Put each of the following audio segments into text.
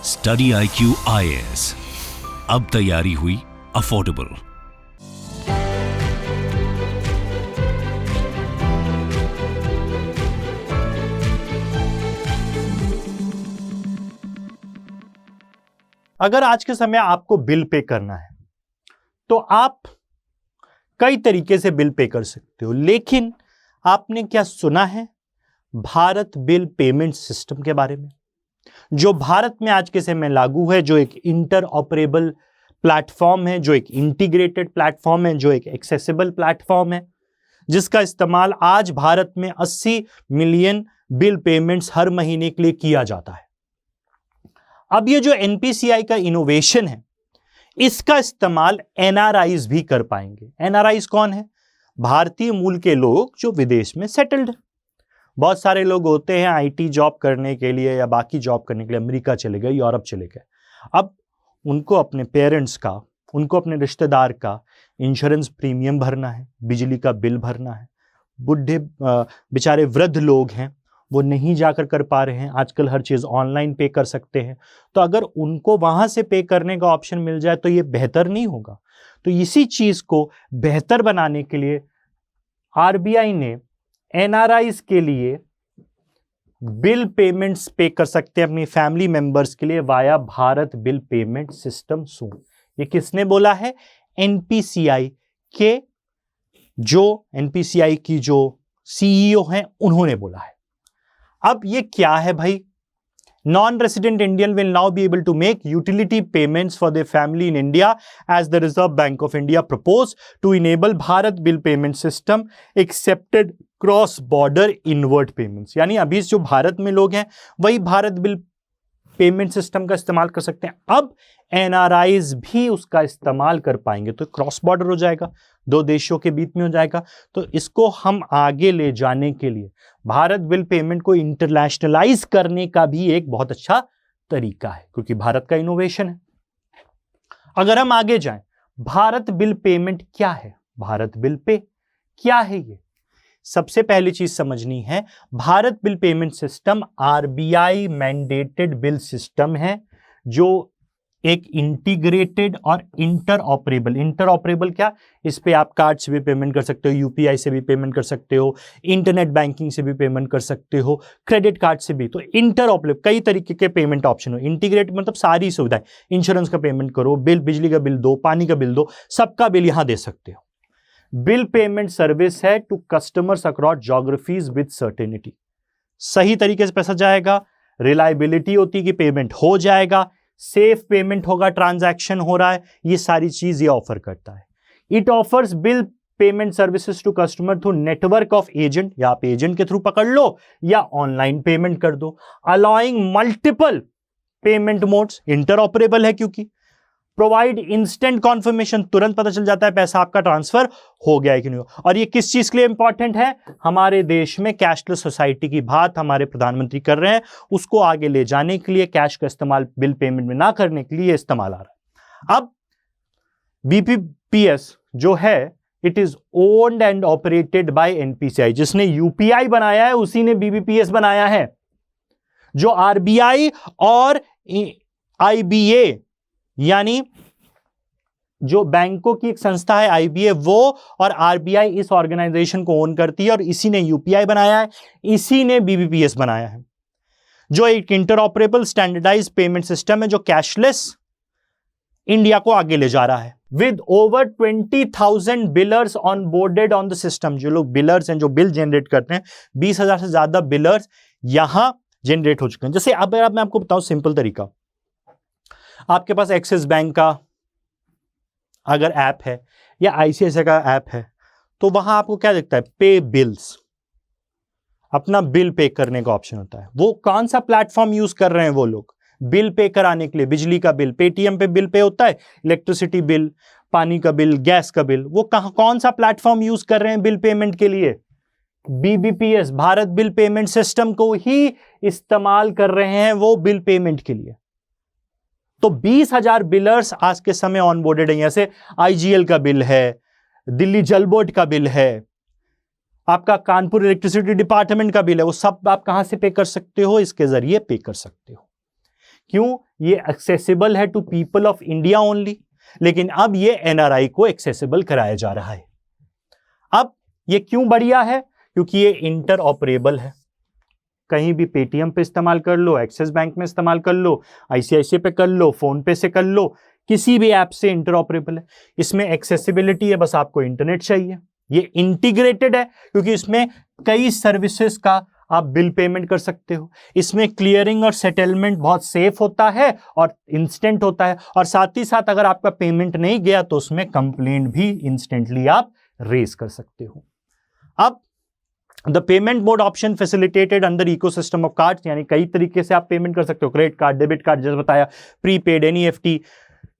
Study IQ IAS, अब तैयारी हुई अफोर्डेबल। अगर आज के समय आपको बिल पे करना है तो आप कई तरीके से बिल पे कर सकते हो, लेकिन आपने क्या सुना है भारत बिल पेमेंट सिस्टम के बारे में, जो भारत में आज के समय में लागू है, जो एक इंटर ऑपरेबल प्लेटफॉर्म है, जो एक इंटीग्रेटेड प्लेटफॉर्म है, जो एक एक्सेसिबल प्लेटफॉर्म है, जिसका इस्तेमाल आज भारत में 80 मिलियन बिल पेमेंट्स हर महीने के लिए किया जाता है। अब ये जो NPCI का इनोवेशन है, इसका इस्तेमाल NRIs भी कर पाएंगे। NRIs कौन है? भारतीय मूल के लोग जो विदेश में सेटल्ड हैं। बहुत सारे लोग होते हैं IT जॉब करने के लिए या बाकी जॉब करने के लिए अमेरिका चले गए, यूरोप चले गए। अब उनको अपने पेरेंट्स का, उनको अपने रिश्तेदार का इंश्योरेंस प्रीमियम भरना है, बिजली का बिल भरना है। बुढ़े बेचारे वृद्ध लोग हैं, वो नहीं जाकर कर पा रहे हैं, आजकल हर चीज़ ऑनलाइन पे कर सकते हैं। तो अगर उनको वहाँ से पे करने का ऑप्शन मिल जाए तो ये बेहतर नहीं होगा? तो इसी चीज़ को बेहतर बनाने के लिए RBI ने NRIs के लिए बिल पेमेंट्स पे कर सकते हैं अपनी फैमिली मेंबर्स के लिए via Bharat bill payment system soon. ये किसने बोला है? NPCI की जो CEO हैं उन्होंने बोला है। अब ये क्या है भाई? Non-resident Indian will now be able to make utility payments for their family in India as the Reserve Bank of India proposed to enable Bharat Bill Payment System accepted cross-border inward payments। यानी अभी जो भारत में लोग हैं वही Bharat bill payment system का इस्तेमाल कर सकते हैं। अब NRIs भी उसका इस्तेमाल कर पाएंगे, तो क्रॉस बॉर्डर हो जाएगा, दो देशों के बीच में हो जाएगा। तो इसको हम आगे ले जाने के लिए भारत बिल पेमेंट को इंटरनेशनलाइज करने का भी एक बहुत अच्छा तरीका है, क्योंकि भारत का इनोवेशन है। अगर हम आगे जाएं, भारत बिल पेमेंट क्या है? भारत बिल पे क्या है? ये सबसे पहली चीज समझनी है। Bharat bill payment system RBI mandated bill system है, जो एक इंटीग्रेटेड और इंटरऑपरेबल क्या? इस पे आप कार्ड से भी पेमेंट कर सकते हो, UPI से भी पेमेंट कर सकते हो, इंटरनेट बैंकिंग से भी पेमेंट कर सकते हो, क्रेडिट कार्ड से भी। तो इंटरऑपरेबल कई तरीके के पेमेंट ऑप्शन हो। इंटीग्रेट मतलब सारी सुविधाएं, इंश्योरेंस का पेमेंट करो, बिल, बिजली का बिल दो, पानी का बिल दो, सबका बिल यहां दे सकते हो। बिल पेमेंट सर्विस है to customers across geographies with certainty. सही तरीके से पैसा जाएगा, रिलायबिलिटी होती है कि पेमेंट हो जाएगा, सेफ पेमेंट होगा, ट्रांजैक्शन हो रहा है, ये सारी चीज ये ऑफर करता है। It offers bill payment services to customer through network of agent, या आप एजेंट के थ्रू पकड़ लो या ऑनलाइन पेमेंट कर दो, allowing multiple payment modes, interoperable है क्योंकि प्रोवाइड इंस्टेंट कॉन्फर्मेशन, तुरंत पता चल जाता है पैसा आपका ट्रांसफर हो गया है कि नहीं। और ये किस चीज के लिए इंपॉर्टेंट है? हमारे देश में कैशलेस सोसाइटी की बात हमारे प्रधानमंत्री कर रहे हैं, उसको आगे ले जाने के लिए कैश का इस्तेमाल बिल पेमेंट में ना करने के लिए इस्तेमाल आ रहा है। अब BPPS जो है, it is owned and operated by NPCI। जिसने UPI बनाया है उसी ने BPPS बनाया है। जो RBI और IBA यानी जो बैंकों की एक संस्था है IBA, वो और RBI इस ऑर्गेनाइजेशन को ओन करती है, और इसी ने UPI बनाया है, इसी ने BPPS बनाया है, जो एक इंटरऑपरेबल स्टैंडर्डाइज पेमेंट सिस्टम है, जो कैशलेस इंडिया को आगे ले जा रहा है। With over 20,000 billers on boarded on the system. जो लोग बिलर्स हैं, जो बिल जनरेट करते हैं, 20,000 से ज्यादा बिलर्स यहां जनरेट हो चुके हैं। जैसे अब मैं आपको बताऊं सिंपल तरीका, आपके पास एक्सिस बैंक का अगर ऐप है या ICICI का ऐप है, तो वहां आपको क्या दिखता है? पे बिल्स, अपना बिल पे करने का ऑप्शन होता है। वो कौन सा प्लेटफॉर्म यूज कर रहे हैं वो लोग बिल पे कराने के लिए? बिजली का बिल पेटीएम पे बिल पे होता है, इलेक्ट्रिसिटी बिल, पानी का बिल, गैस का बिल। वो कौन सा प्लेटफॉर्म यूज कर रहे हैं बिल पेमेंट के लिए? BBPS, Bharat bill payment system को ही इस्तेमाल कर रहे हैं वो बिल पेमेंट के लिए। तो 20,000 बिलर्स आज के समय ऑनबोर्डेड है। जैसे IGL का बिल है, दिल्ली जल बोर्ड का बिल है, आपका कानपुर इलेक्ट्रिसिटी डिपार्टमेंट का बिल है, वो सब आप कहां से पे कर सकते हो? इसके जरिए पे कर सकते हो। क्यों? ये एक्सेसिबल है to people of India only, लेकिन अब ये एनआरआई को एक्सेसिबल कराया जा रहा है। अब ये क्यों बढ़िया है? क्योंकि ये इंटर ऑपरेबल है। कहीं भी पेटीएम पे इस्तेमाल कर लो, एक्सिस बैंक में इस्तेमाल कर लो, आईसीआईसीआई पे कर लो, फोन पे से कर लो, किसी भी ऐप से इंटर ऑपरेबल है। इसमें एक्सेसिबिलिटी है, बस आपको इंटरनेट चाहिए। ये इंटीग्रेटेड है क्योंकि इसमें कई सर्विसेज का आप बिल पेमेंट कर सकते हो। इसमें क्लियरिंग और सेटलमेंट बहुत सेफ होता है और इंस्टेंट होता है, और साथ ही साथ अगर आपका पेमेंट नहीं गया तो उसमें कंप्लेंट भी इंस्टेंटली आप रेज कर सकते हो। अब the payment mode option facilitated under ecosystem of cards, यानी कई तरीके से आप पेमेंट कर सकते हो, क्रेडिट कार्ड, डेबिट कार्ड, जैसे बताया, prepaid, NEFT,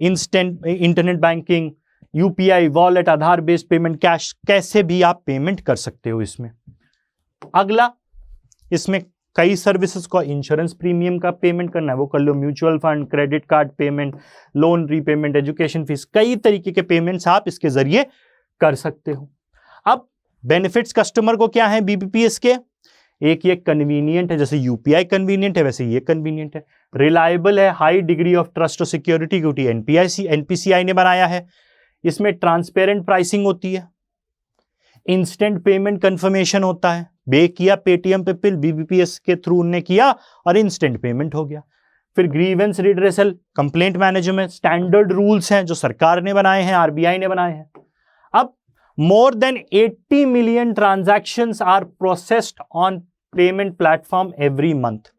instant internet banking, UPI, wallet, Aadhaar based payment, cash, कैसे भी आप पेमेंट कर सकते हो इसमें। अगला, इसमें कई सर्विसेज का इंश्योरेंस प्रीमियम का पेमेंट करना है वो कर लो, mutual fund, credit card payment, loan repayment, education fees, कई तरीके के पेमेंट्स आप इसके जरिए कर सकते हो। अब बेनिफिट्स कस्टमर को क्या है बीबीपीएस के? एक ये कन्वीनियंट है, जैसे यूपीआई कन्वीनियंट है वैसे ये कन्वीनियंट है। रिलायबल है, हाई डिग्री ऑफ ट्रस्ट और सिक्योरिटी, क्योंकि एनपीसीआई ने बनाया है। इसमें ट्रांसपेरेंट प्राइसिंग होती है, इंस्टेंट पेमेंट कंफर्मेशन होता है, बे किया पेटीएम पे बिल, बीबीपीएस के थ्रू उन्होंने किया और इंस्टेंट पेमेंट हो गया। फिर grievance redressal, complaint management, standard rules हैं जो सरकार ने बनाए हैं, आरबीआई ने बनाए हैं। अब more than 80 million transactions are processed on payment platform every month।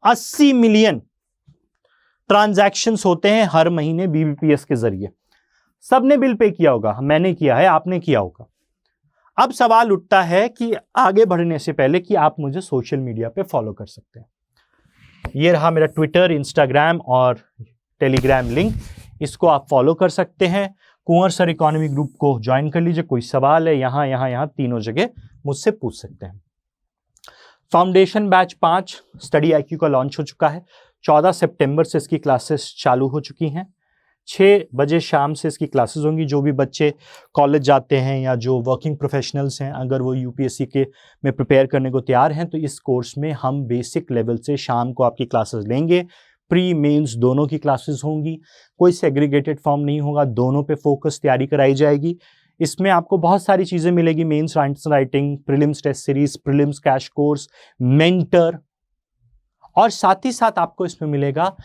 80 million transactions होते हैं हर महीने बीबीपीएस के जरिए। सबने बिल पे किया होगा, मैंने किया है, आपने किया होगा। अब सवाल उठता है कि आगे बढ़ने से पहले कि आप मुझे सोशल मीडिया पे फॉलो कर सकते हैं। ये रहा मेरा ट्विटर, इंस्टाग्राम और टेलीग्राम लिंक, इसको आप फॉलो कर सकते हैं। कुंवर सर इकोनॉमी ग्रुप को ज्वाइन कर लीजिए। कोई सवाल है यहाँ तीनों जगह मुझसे पूछ सकते हैं। फाउंडेशन बैच 5 स्टडी आईक्यू का लॉन्च हो चुका है। 14 सितंबर से इसकी क्लासेस चालू हो चुकी हैं। 6 बजे शाम से इसकी क्लासेस होंगी। जो भी बच्चे कॉलेज जाते हैं या जो वर्किंग प्रोफेशनल्स हैं, अगर वो यूपीएससी के में प्रिपेयर करने को तैयार हैं, तो इस कोर्स में हम बेसिक लेवल से शाम को आपकी क्लासेस लेंगे। प्री मेंस दोनों की क्लासेस होंगी, कोई सेग्रीगेटेड फॉर्म नहीं होगा, दोनों पे फोकस तैयारी कराई जाएगी। इसमें आपको बहुत सारी चीज़ें मिलेगी, mains answer writing, prelims test series, prelims crash course, mentor, और साथ ही साथ आपको इसमें मिलेगा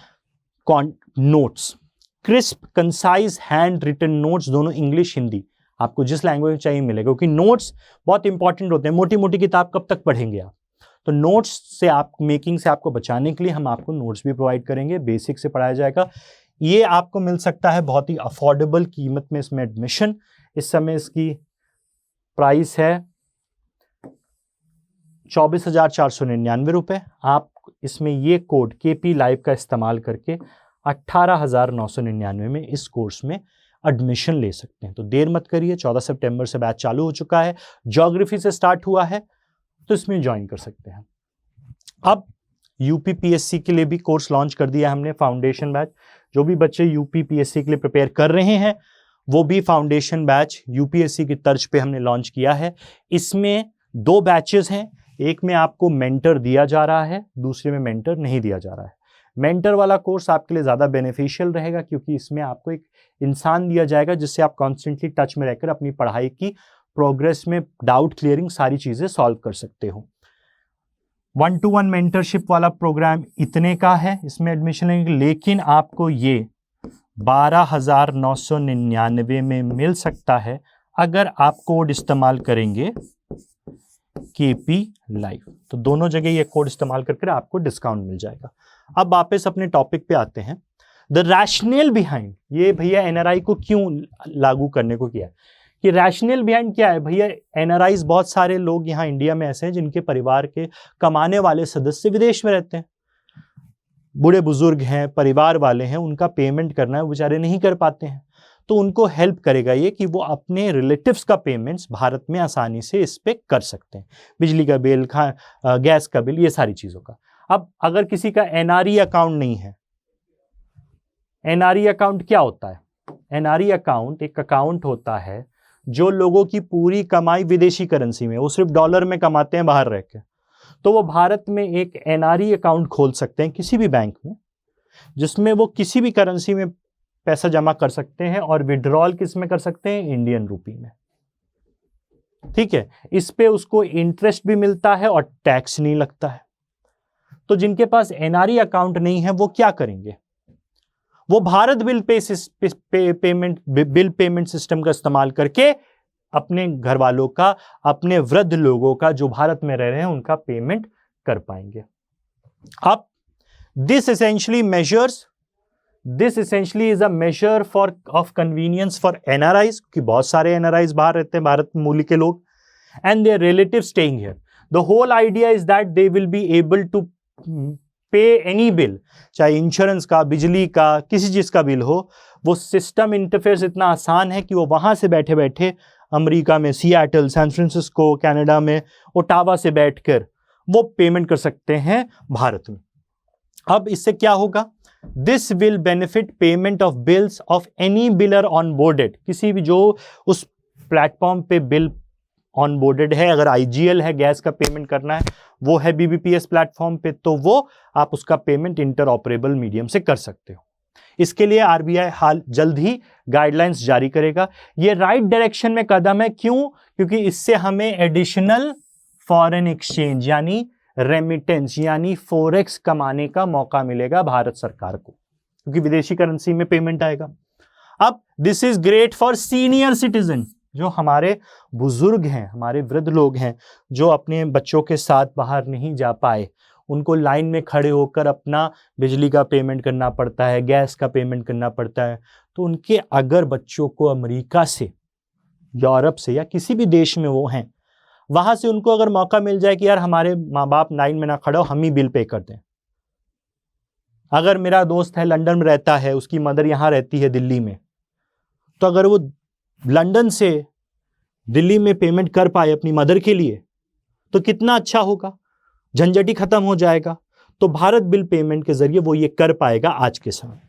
notes, crisp, concise, hand written notes, दोनों इंग्लिश हिंदी, आपको जिस लैंग्वेज में चाहिए मिलेगा, क्योंकि नोट्स बहुत इंपॉर्टेंट होते हैं। मोटी मोटी किताब कब तक पढ़ेंगे आप? तो नोट्स से आप मेकिंग से आपको बचाने के लिए हम आपको नोट्स भी प्रोवाइड करेंगे, बेसिक से पढ़ाया जाएगा। ये आपको मिल सकता है बहुत ही अफोर्डेबल कीमत में इसमें एडमिशन। इस समय इसकी प्राइस है 24,499 रुपये। आप इसमें ये कोड KP लाइव का इस्तेमाल करके 18,999 में इस कोर्स में एडमिशन ले सकते हैं। तो देर मत करिए, 14 सितंबर से बैच चालू हो चुका है। ज्योग्राफी से स्टार्ट हुआ है तो इसमें ज्वाइन कर सकते हैं। अब यूपीपीएससी के लिए भी कोर्स लॉन्च कर दिया हमने, फाउंडेशन बैच। जो भी बच्चे यूपीपीएससी के लिए प्रिपेयर कर रहे हैं वो भी फाउंडेशन बैच यूपीएससी की तर्ज पे हमने लॉन्च किया है। इसमें 2 बैचेस हैं, एक में आपको मेंटर दिया जा रहा है, दूसरे में मेंटर नहीं दिया जा रहा है। मेंटर वाला कोर्स आपके लिए ज़्यादा बेनिफिशियल रहेगा क्योंकि इसमें आपको एक इंसान दिया जाएगा जिससे आप कॉन्स्टेंटली टच में रहकर अपनी पढ़ाई की प्रोग्रेस में डाउट क्लियरिंग सारी चीज़ें सॉल्व कर सकते हो। 1-to-1 मेंटरशिप वाला प्रोग्राम इतने का है, इसमें एडमिशन लेंगे, लेकिन आपको ये 12,999 में मिल सकता है अगर आप कोड इस्तेमाल करेंगे KP लाइव। तो दोनों जगह ये कोड इस्तेमाल करके आपको डिस्काउंट मिल जाएगा। अब वापस अपने टॉपिक पे आते हैं। द रैशनल बिहाइंड, ये भैया एनआरआई को क्यों लागू करने को किया है, कि रैशनल बिहाइंड क्या है भैया? एनआरआईज बहुत सारे लोग यहाँ इंडिया में ऐसे हैं जिनके परिवार के कमाने वाले सदस्य विदेश में रहते हैं, बूढ़े बुजुर्ग हैं, परिवार वाले हैं, उनका पेमेंट करना है, वो बेचारे नहीं कर पाते हैं। तो उनको हेल्प करेगा ये कि वो अपने रिलेटिव्स का पेमेंट्स भारत में आसानी से इस पे कर सकते हैं, बिजली का बिल, गैस का बिल, ये सारी चीज़ों का। अब अगर किसी का एनआरई अकाउंट नहीं है, एनआरई अकाउंट क्या होता है? एनआरई अकाउंट एक अकाउंट होता है जो लोगों की पूरी कमाई विदेशी करेंसी में, वो सिर्फ डॉलर में कमाते हैं बाहर रह के, तो वो भारत में एक एनआरई अकाउंट खोल सकते हैं किसी भी बैंक में, जिसमें वो किसी भी करेंसी में पैसा जमा कर सकते हैं और विड्रॉल किस में कर सकते हैं, इंडियन रूपी में। ठीक है, इस पे उसको इंटरेस्ट भी मिलता है और टैक्स नहीं लगता है। तो जिनके पास एनआरई अकाउंट नहीं है वो क्या करेंगे, वो भारत बिल पेमेंट सिस्टम का इस्तेमाल करके अपने घर वालों का, अपने वृद्ध लोगों का जो भारत में रह रहे हैं उनका पेमेंट कर पाएंगे। अब this essentially is a measure of convenience for NRIs, कि बहुत सारे NRIs बाहर रहते हैं, भारत मूल के लोग, and their relatives staying here. The whole idea is that they will be able to pay any bill, चाहे इंश्योरेंस का, बिजली का, किसी चीज का बिल हो। वो सिस्टम इंटरफेस इतना आसान है कि वो वहां से बैठे बैठे अमेरिका में सियाटल, सैन फ्रांसिस्को, कनाडा में ओटावा से बैठकर वो पेमेंट कर सकते हैं भारत में। अब इससे क्या होगा, this will benefit payment of bills of any wheeler on boarded, किसी भी जो उस प्लेटफॉर्म पे बिल ऑन बोर्डेड है, अगर आईजीएल है, गैस का पेमेंट करना है, वो है बीबीपीएस प्लेटफॉर्म पे, तो वो आप उसका पेमेंट इंटर ऑपरेबल मीडियम से कर सकते हो। इसके लिए आरबीआई जल्द ही गाइडलाइंस जारी करेगा। ये राइट डायरेक्शन में कदम है, क्यों, क्योंकि इससे हमें एडिशनल फॉरेन एक्सचेंज यानी रेमिटेंस यानी फोरेक्स कमाने का मौका मिलेगा भारत सरकार को, क्योंकि विदेशी करेंसी में पेमेंट आएगा। अब this is great for senior citizen, जो हमारे बुजुर्ग हैं, हमारे वृद्ध लोग हैं, जो अपने बच्चों के साथ बाहर नहीं जा पाए, उनको लाइन में खड़े होकर अपना बिजली का पेमेंट करना पड़ता है, गैस का पेमेंट करना पड़ता है। तो उनके अगर बच्चों को अमेरिका से, यूरोप से या किसी भी देश में वो हैं, वहां से उनको अगर मौका मिल जाए कि यार हमारे माँ बाप लाइन में ना खड़े हो, हम ही बिल पे कर दें। अगर मेरा दोस्त है लंदन में रहता है, उसकी मदर यहाँ रहती है दिल्ली में, तो अगर वो लंदन से दिल्ली में पेमेंट कर पाए अपनी मदर के लिए तो कितना अच्छा होगा, झंझट ही खत्म हो जाएगा। तो भारत बिल पेमेंट के जरिए वो ये कर पाएगा आज के समय।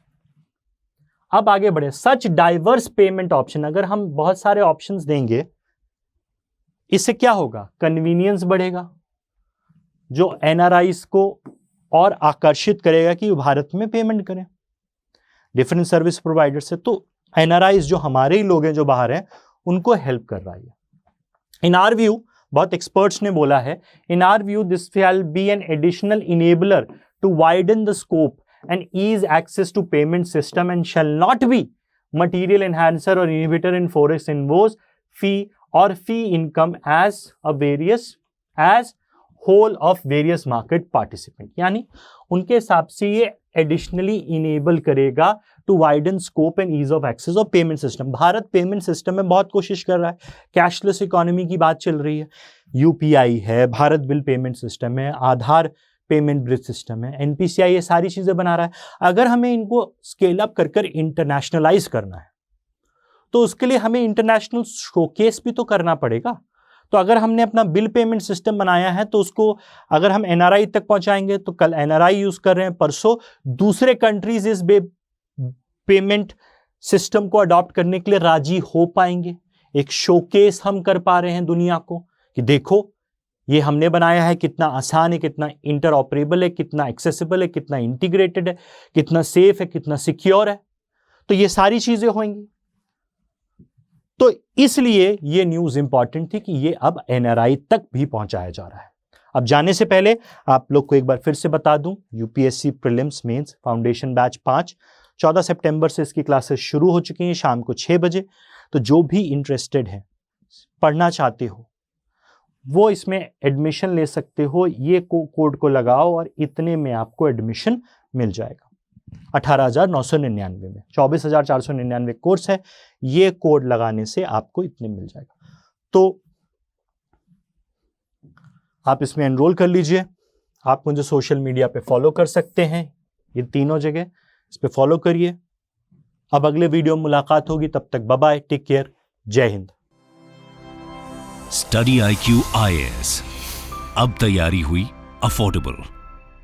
अब आगे बढ़े, सच डाइवर्स पेमेंट ऑप्शन, अगर हम बहुत सारे ऑप्शंस देंगे, इससे क्या होगा, कन्वीनियंस बढ़ेगा, जो एनआरआईज को और आकर्षित करेगा कि भारत में पेमेंट करें डिफरेंट सर्विस प्रोवाइडर से। तो एनआरआईज जो हमारे ही लोग हैं जो बाहर हैं, उनको हेल्प कर रहा है। इन आर व्यू, बहुत एक्सपर्ट्स ने बोला है, in our view this will be an additional enabler to widen the scope and ease access to payment system and shall not be material enhancer or inhibitor in forex invoice fee or fee income as whole of various market participant. यानी उनके हिसाब से ये additionally enable करेगा to widen scope and ease of access of payment system. Bharat payment system में बहुत कोशिश कर रहा है, कैशलेस इकोनॉमी की बात चल रही है, यूपीआई है, भारत बिल पेमेंट सिस्टम है, आधार पेमेंट ब्रिज सिस्टम है, एनपीसीआई, ये सारी चीजें बना रहा है। अगर हमें इनको स्केल अप कर इंटरनेशनलाइज करना है तो उसके लिए हमें इंटरनेशनल शोकेस भी तो करना पड़ेगा। तो अगर हमने अपना बिल पेमेंट सिस्टम बनाया है तो उसको अगर हम एनआरआई तक पहुंचाएंगे, तो कल एनआरआई यूज कर रहे हैं, परसों दूसरे कंट्रीज इस पेमेंट सिस्टम को अडॉप्ट करने के लिए राजी हो पाएंगे। एक शोकेस हम कर पा रहे हैं दुनिया को कि देखो ये हमने बनाया है, कितना आसान है, कितना इंटरऑपरेबल है, कितना एक्सेसिबल है, कितना इंटीग्रेटेड है, कितना सेफ है, कितना सिक्योर है। तो ये सारी चीजें होंगी। तो इसलिए ये न्यूज इंपॉर्टेंट थी कि ये अब एनआरआई तक भी पहुंचाया जा रहा है। अब जाने से पहले आप लोग को एक बार फिर से बता दूं, UPSC prelims mains foundation batch 5 14 सितंबर से इसकी क्लासेस शुरू हो चुकी हैं शाम को 6 बजे। तो जो भी इंटरेस्टेड है, पढ़ना चाहते हो, वो इसमें एडमिशन ले सकते हो। ये कोड को लगाओ और इतने में आपको एडमिशन मिल जाएगा। 18,999 में 24,499 कोर्स है। ये कोड लगाने से आपको इतने मिल जाएगा। तो आप इसमें एनरोल कर लीजिए। आप मुझे सोशल मीडिया पे फॉलो कर सकते हैं, ये तीनों जगह इस पे फॉलो करिए। अब अगले वीडियो में मुलाकात होगी, तब तक बाय बाय, टेक केयर, जय हिंद। स्टडी IQ IAS, अब तैयारी हुई अफोर्डेबल।